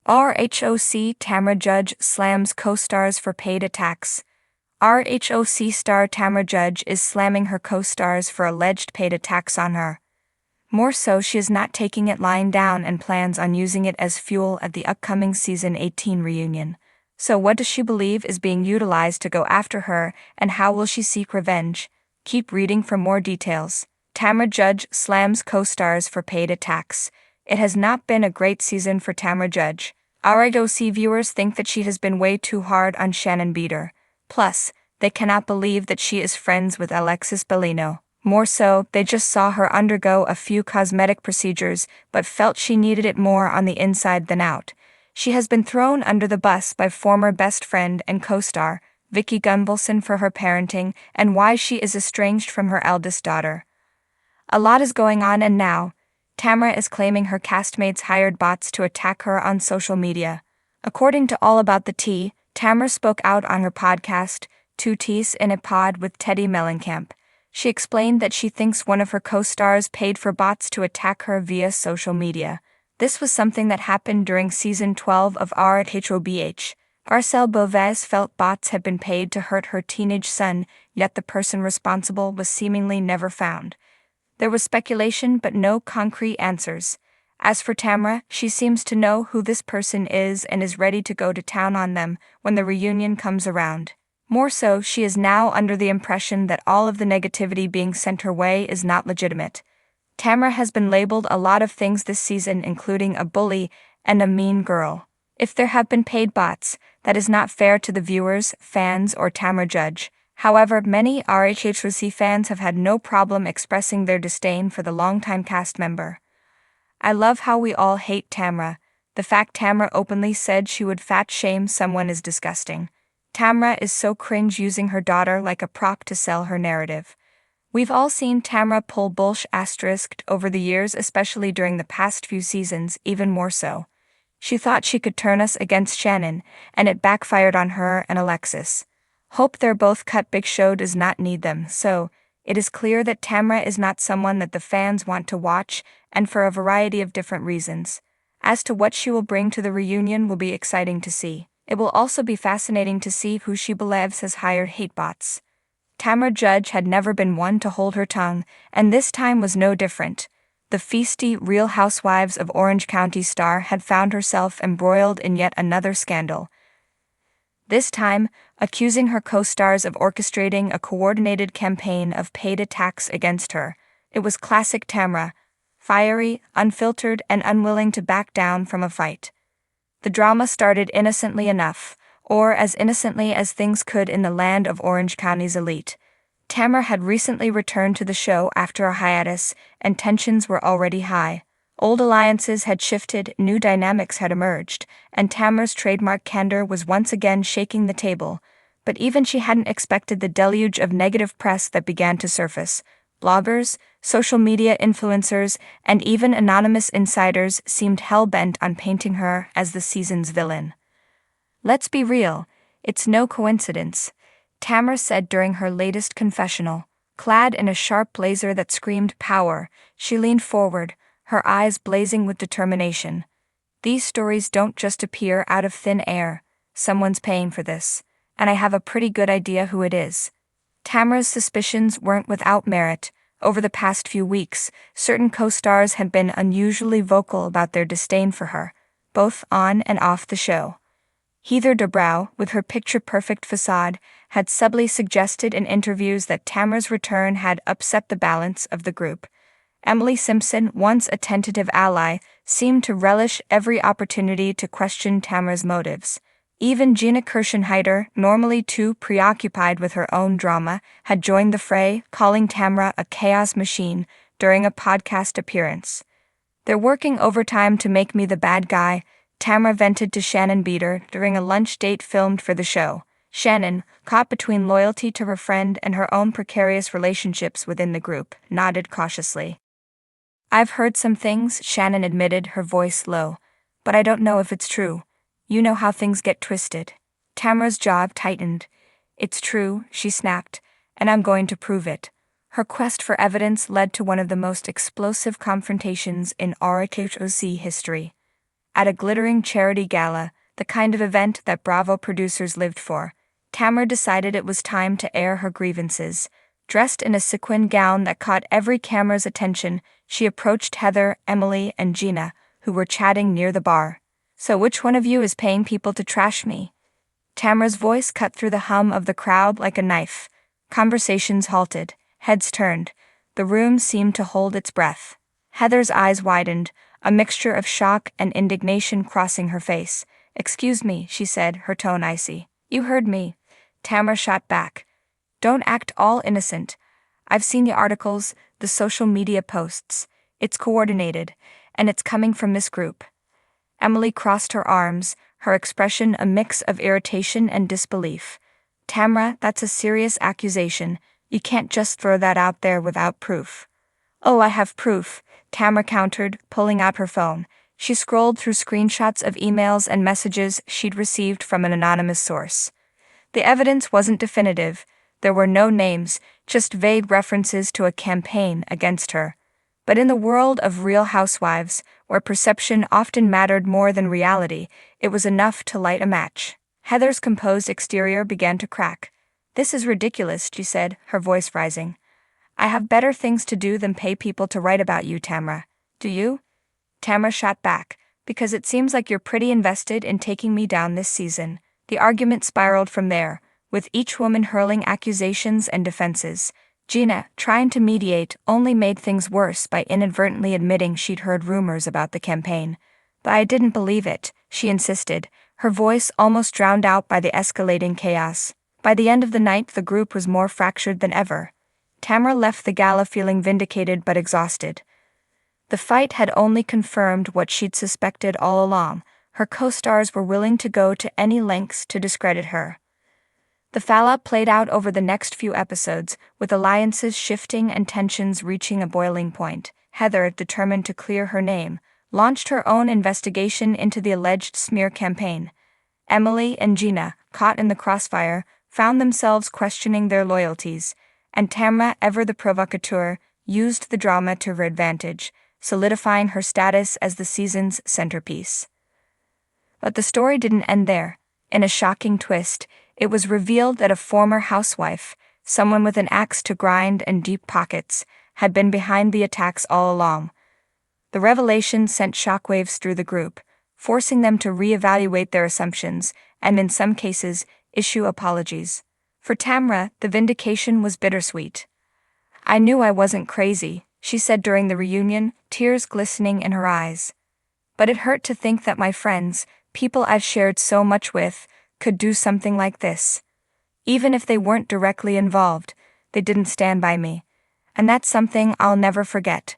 RHOC Tamra judge slams co-stars for paid attacks. RHOC star Tamra Judge is slamming her co-stars for alleged paid attacks on her. More so, she is not taking it lying down and plans on using it as fuel at the upcoming season 18 reunion. So what does she believe is being utilized to go after her, and how will she seek revenge? Keep reading for more details. Tamra Judge slams co-stars for paid attacks. It has not been a great season for Tamra Judge. RHOC viewers think that she has been way too hard on Shannon Beater. Plus, they cannot believe that she is friends with Alexis Bellino. More so, they just saw her undergo a few cosmetic procedures but felt she needed it more on the inside than out. She has been thrown under the bus by former best friend and co-star, Vicki Gunvalson, for her parenting and why she is estranged from her eldest daughter. A lot is going on, and now, Tamra is claiming her castmates hired bots to attack her on social media. According to All About the Tea, Tamra spoke out on her podcast, Two Teas in a Pod with Teddy Mellencamp. She explained that she thinks one of her co-stars paid for bots to attack her via social media. This was something that happened during season 12 of RHOBH. Arcelle Beauvais felt bots had been paid to hurt her teenage son, yet the person responsible was seemingly never found. There was speculation but no concrete answers. As for Tamra, she seems to know who this person is and is ready to go to town on them when the reunion comes around. More so, she is now under the impression that all of the negativity being sent her way is not legitimate. Tamra has been labeled a lot of things this season, including a bully and a mean girl. If there have been paid bots, that is not fair to the viewers, fans, or Tamra Judge. However, many RHHOC fans have had no problem expressing their disdain for the longtime cast member. I love how we all hate Tamra. The fact Tamra openly said she would fat shame someone is disgusting. Tamra is so cringe, using her daughter like a prop to sell her narrative. We've all seen Tamra pull bullsh** over the years, especially during the past few seasons, even more so. She thought she could turn us against Shannon, and it backfired on her and Alexis. Hope they're both cut. Big Show does not need them, so it is clear that Tamra is not someone that the fans want to watch, and for a variety of different reasons. As to what she will bring to the reunion will be exciting to see. It will also be fascinating to see who she believes has hired hate bots. Tamra Judge had never been one to hold her tongue, and this time was no different. The feisty Real Housewives of Orange County star had found herself embroiled in yet another scandal. This time, accusing her co-stars of orchestrating a coordinated campaign of paid attacks against her. It was classic Tamra, fiery, unfiltered, and unwilling to back down from a fight. The drama started innocently enough, or as innocently as things could in the land of Orange County's elite. Tamra had recently returned to the show after a hiatus, and tensions were already high. Old alliances had shifted, new dynamics had emerged, and Tamra's trademark candor was once again shaking the table. But even she hadn't expected the deluge of negative press that began to surface. Bloggers, social media influencers, and even anonymous insiders seemed hell-bent on painting her as the season's villain. Let's be real, it's no coincidence, Tamra said during her latest confessional. Clad in a sharp blazer that screamed power, she leaned forward, her eyes blazing with determination. These stories don't just appear out of thin air. Someone's paying for this, and I have a pretty good idea who it is. Tamra's suspicions weren't without merit. Over the past few weeks, certain co-stars had been unusually vocal about their disdain for her, both on and off the show. Heather Dubrow, with her picture-perfect facade, had subtly suggested in interviews that Tamra's return had upset the balance of the group. Emily Simpson, once a tentative ally, seemed to relish every opportunity to question Tamra's motives. Even Gina Kirschenheiter, normally too preoccupied with her own drama, had joined the fray, calling Tamra a chaos machine during a podcast appearance. "They're working overtime to make me the bad guy," Tamra vented to Shannon Beater during a lunch date filmed for the show. Shannon, caught between loyalty to her friend and her own precarious relationships within the group, nodded cautiously. "I've heard some things," Shannon admitted, her voice low, "but I don't know if it's true. You know how things get twisted." Tamra's jaw tightened. "It's true," she snapped, "and I'm going to prove it." Her quest for evidence led to one of the most explosive confrontations in RHOC history. At a glittering charity gala, the kind of event that Bravo producers lived for, Tamra decided it was time to air her grievances. Dressed in a sequin gown that caught every camera's attention, she approached Heather, Emily, and Gina, who were chatting near the bar. "So which one of you is paying people to trash me?" Tamra's voice cut through the hum of the crowd like a knife. Conversations halted, heads turned. The room seemed to hold its breath. Heather's eyes widened, a mixture of shock and indignation crossing her face. "Excuse me," she said, her tone icy. "You heard me." Tamra shot back. "Don't act all innocent. I've seen the articles, the social media posts. It's coordinated, and it's coming from this group." Emily crossed her arms, her expression a mix of irritation and disbelief. "Tamra, that's a serious accusation. You can't just throw that out there without proof." "Oh, I have proof," Tamra countered, pulling out her phone. She scrolled through screenshots of emails and messages she'd received from an anonymous source. The evidence wasn't definitive. There were no names, just vague references to a campaign against her. But in the world of Real Housewives, where perception often mattered more than reality, it was enough to light a match. Heather's composed exterior began to crack. "This is ridiculous," she said, her voice rising. "I have better things to do than pay people to write about you, Tamra. Do you?" Tamra shot back, "Because it seems like you're pretty invested in taking me down this season." The argument spiraled from there, with each woman hurling accusations and defenses. Gina, trying to mediate, only made things worse by inadvertently admitting she'd heard rumors about the campaign. "But I didn't believe it," she insisted, her voice almost drowned out by the escalating chaos. By the end of the night, the group was more fractured than ever. Tamra left the gala feeling vindicated but exhausted. The fight had only confirmed what she'd suspected all along. Her co-stars were willing to go to any lengths to discredit her. The fallout played out over the next few episodes, with alliances shifting and tensions reaching a boiling point. Heather, determined to clear her name, launched her own investigation into the alleged smear campaign. Emily and Gina, caught in the crossfire, found themselves questioning their loyalties, and Tamra, ever the provocateur, used the drama to her advantage, solidifying her status as the season's centerpiece. But the story didn't end there. In a shocking twist, it was revealed that a former housewife, someone with an axe to grind and deep pockets, had been behind the attacks all along. The revelation sent shockwaves through the group, forcing them to reevaluate their assumptions and, in some cases, issue apologies. For Tamra, the vindication was bittersweet. "I knew I wasn't crazy," she said during the reunion, tears glistening in her eyes. "But it hurt to think that my friends, people I've shared so much with, could do something like this. Even if they weren't directly involved, they didn't stand by me. And that's something I'll never forget."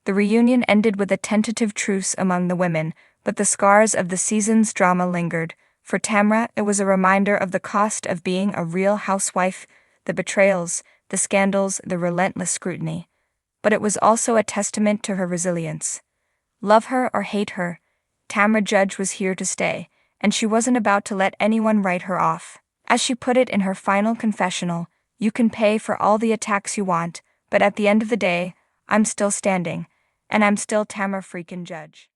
The reunion ended with a tentative truce among the women, but the scars of the season's drama lingered. For Tamra, it was a reminder of the cost of being a real housewife, the betrayals, the scandals, the relentless scrutiny. But it was also a testament to her resilience. Love her or hate her, Tamra Judge was here to stay, and she wasn't about to let anyone write her off. As she put it in her final confessional, "You can pay for all the attacks you want, but at the end of the day, I'm still standing, and I'm still Tamra freaking Judge."